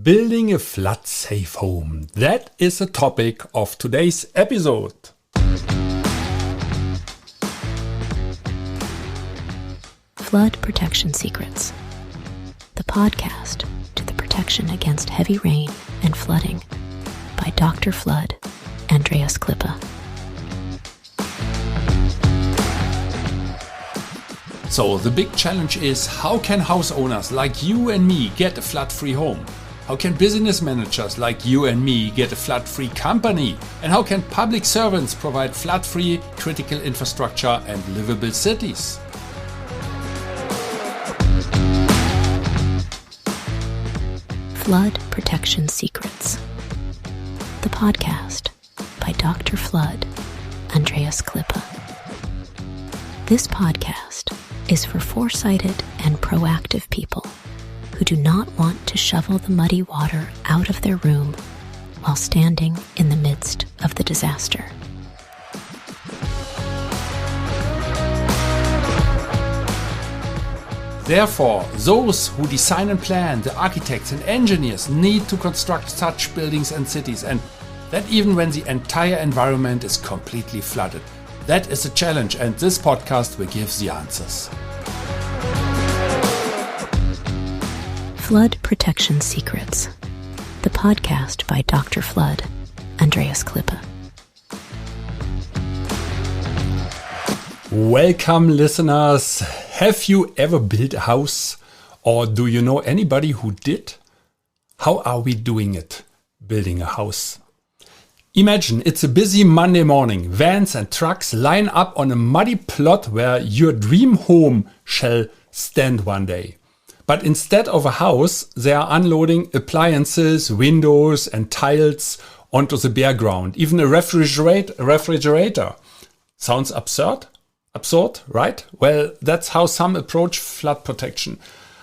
Building a flood-safe home. That is the topic of today's episode. Flood Protection Secrets, the podcast to the protection against heavy rain and flooding by Dr. Flood, Andreas Klippe. So the big challenge is, how can house owners like you and me get a flood-free home? How can business managers like you and me get a flood-free company? And how can public servants provide flood-free critical infrastructure and livable cities? Flood Protection Secrets, the podcast by Dr. Flood, Andreas Klippe. This podcast is for foresighted and proactive people who do not want to shovel the muddy water out of their room while standing in the midst of the disaster. Therefore, those who design and plan, the architects and engineers, need to construct such buildings and cities, and that even when the entire environment is completely flooded. That is a challenge, and this podcast will give the answers. Flood Protection Secrets, the podcast by Dr. Flood, Andreas Klippe. Welcome, listeners. Have you ever built a house, or do you know anybody who did? How are we doing it, building a house? Imagine it's a busy Monday morning. Vans and trucks line up on a muddy plot where your dream home shall stand one day. But instead of a house, they are unloading appliances, windows and tiles onto the bare ground. Even a refrigerator. Sounds absurd? Absurd, right? Well, that's how some approach flood protection.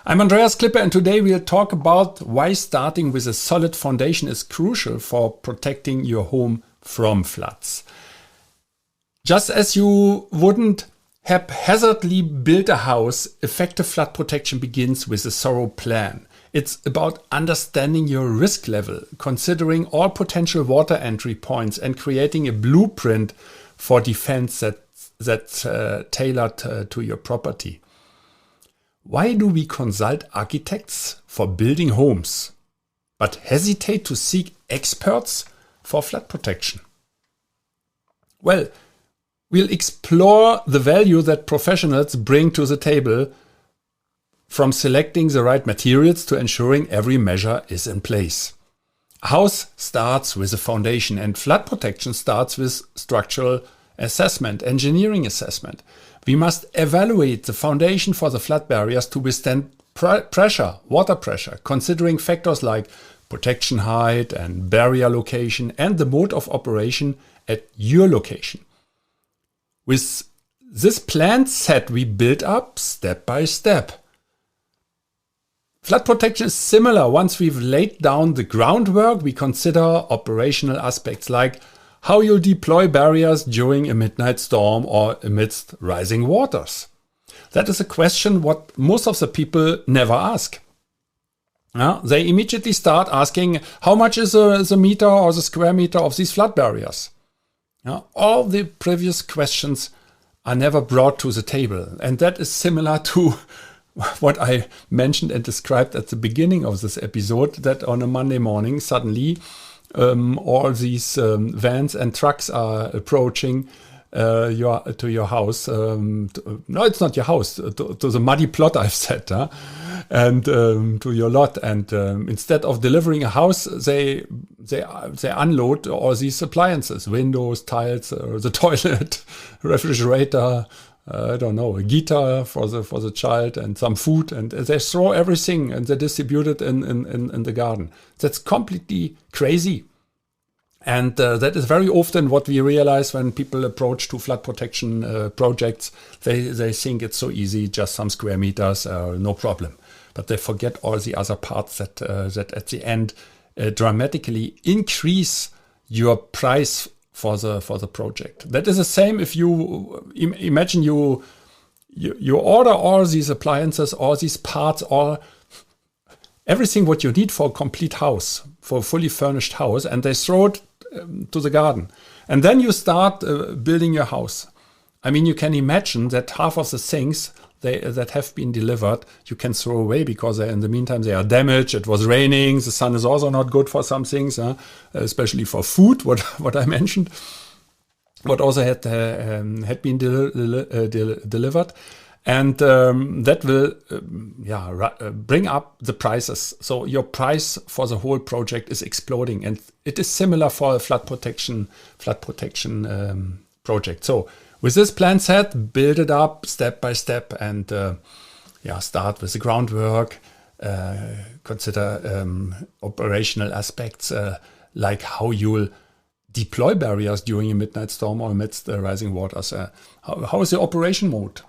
I'm Andreas Klippe, and today we'll talk about why starting with a solid foundation is crucial for protecting your home from floods. Just as you wouldn't haphazardly build a house, effective flood protection begins with a thorough plan. It's about understanding your risk level, considering all potential water entry points, and creating a blueprint for defense that's tailored to your property. Why do we consult architects for building homes, but hesitate to seek experts for flood protection? Well, we'll explore the value that professionals bring to the table, from selecting the right materials to ensuring every measure is in place. A house starts with a foundation, and flood protection starts with structural assessment, engineering assessment. We must evaluate the foundation for the flood barriers to withstand pressure, water pressure, considering factors like protection height and barrier location and the mode of operation at your location. With this plan set, we build up step by step. Flood protection is similar. Once we've laid down the groundwork, we consider operational aspects like how you'll deploy barriers during a midnight storm or amidst rising waters. That is a question what most of the people never ask. They immediately start asking, how much is the meter or the square meter of these flood barriers? All the previous questions are never brought to the table. And that is similar to what I mentioned and described at the beginning of this episode, that on a Monday morning, suddenly all these vans and trucks are approaching your house. No, it's not your house. To the muddy plot I've said, and to your lot. And instead of delivering a house, they unload all these appliances: windows, tiles, the toilet, refrigerator. I don't know, a guitar for the child, and some food, and they throw everything and they distribute it in the garden. That's completely crazy. And that is very often what we realize when people approach to flood protection projects. They think it's so easy, just some square meters, no problem. But they forget all the other parts that at the end dramatically increase your price for the project. That is the same if you imagine you order all these appliances, all these parts, all everything what you need for a complete house, for a fully furnished house, and they throw it to the garden. And then you start building your house. I mean, you can imagine that half of the things that have been delivered, you can throw away because in the meantime they are damaged. It was raining. The sun is also not good for some things, especially for food, what I mentioned, what also had been delivered. And that will bring up the prices. So your price for the whole project is exploding. And it is similar for a flood protection project. So with this plan set, build it up step by step and start with the groundwork. Consider operational aspects like how you'll deploy barriers during a midnight storm or amidst the rising waters. How is the operation mode?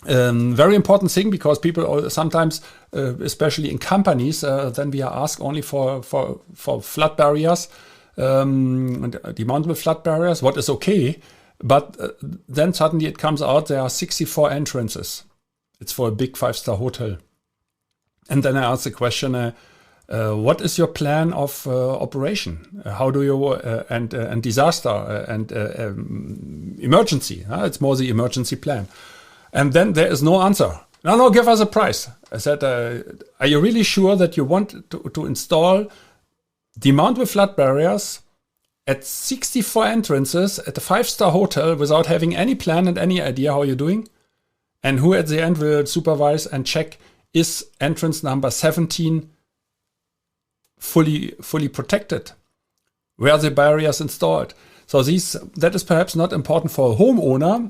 Very important thing, because people sometimes, especially in companies, then we are asked only for flood barriers, demountable flood barriers, what is okay. But then suddenly it comes out there are 64 entrances. It's for a big 5-star hotel. And then I ask the question, what is your plan of operation? How do you, and disaster and emergency? It's more the emergency plan. And then there is no answer. No, give us a price. I said, are you really sure that you want to install demountable flood barriers at 64 entrances at a 5-star hotel without having any plan and any idea how you're doing? And who at the end will supervise and check, is entrance number 17 fully protected? Where are the barriers installed? So that is perhaps not important for a homeowner.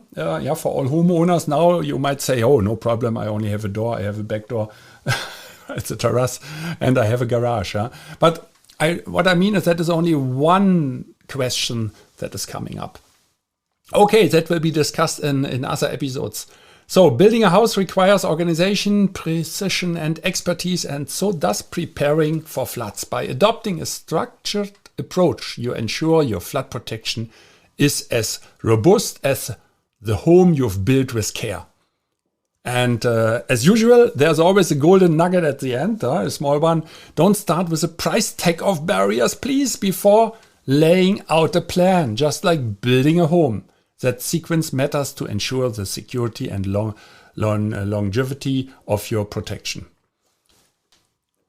For all homeowners now, you might say, oh, no problem, I only have a door, I have a back door, it's a terrace, and I have a garage. But what I mean is that is only one question that is coming up. Okay, that will be discussed in other episodes. So building a house requires organization, precision, and expertise, and so does preparing for floods. By adopting a structured approach, you ensure your flood protection is as robust as the home you've built with care. And as usual, there's always a golden nugget at the end, a small one. Don't start with a price tag of barriers, please, before laying out a plan, just like building a home. That sequence matters to ensure the security and longevity of your protection.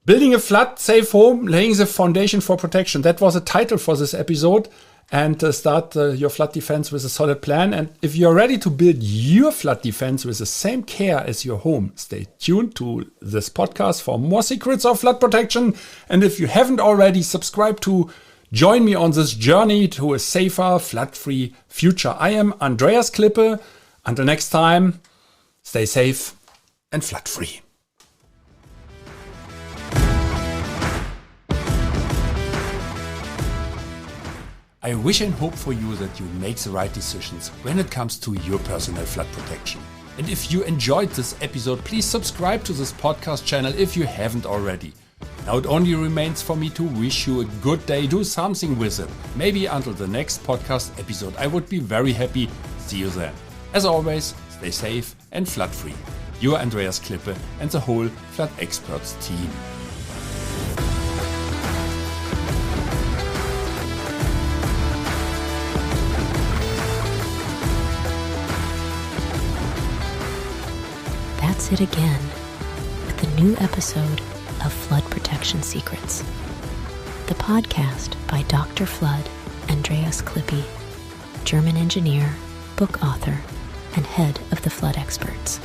Building a flood-safe home, laying the foundation for protection. That was a title for this episode. And start your flood defense with a solid plan. And if you're ready to build your flood defense with the same care as your home, stay tuned to this podcast for more secrets of flood protection. And if you haven't already subscribed to join me on this journey to a safer, flood-free future. I am Andreas Klippe. Until next time, stay safe and flood-free. I wish and hope for you that you make the right decisions when it comes to your personal flood protection. And if you enjoyed this episode, please subscribe to this podcast channel if you haven't already. Now it only remains for me to wish you a good day. Do something with it. Maybe until the next podcast episode. I would be very happy. See you then. As always, stay safe and flood-free. Your Andreas Klippe and the whole Flood Experts team. That's it again with the new episode of Flood Protection Secrets, the podcast by Dr. Flood Andreas Klippe, German engineer, book author, and head of the Flood Experts.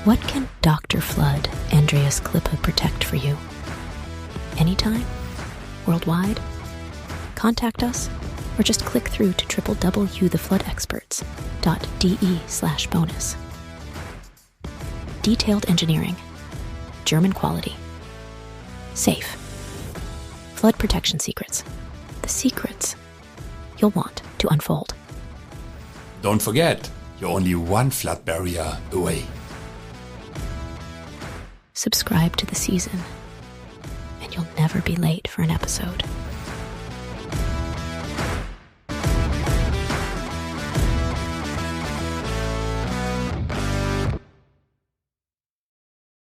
What can Dr. Flood Andreas Klippe protect for you? Anytime? Worldwide? Contact us or just click through to www.floodexperts.de/bonus. Detailed engineering, German quality, safe. Flood protection secrets. The secrets you'll want to unfold. Don't forget, you're only one flood barrier away. Subscribe to the season, and you'll never be late for an episode.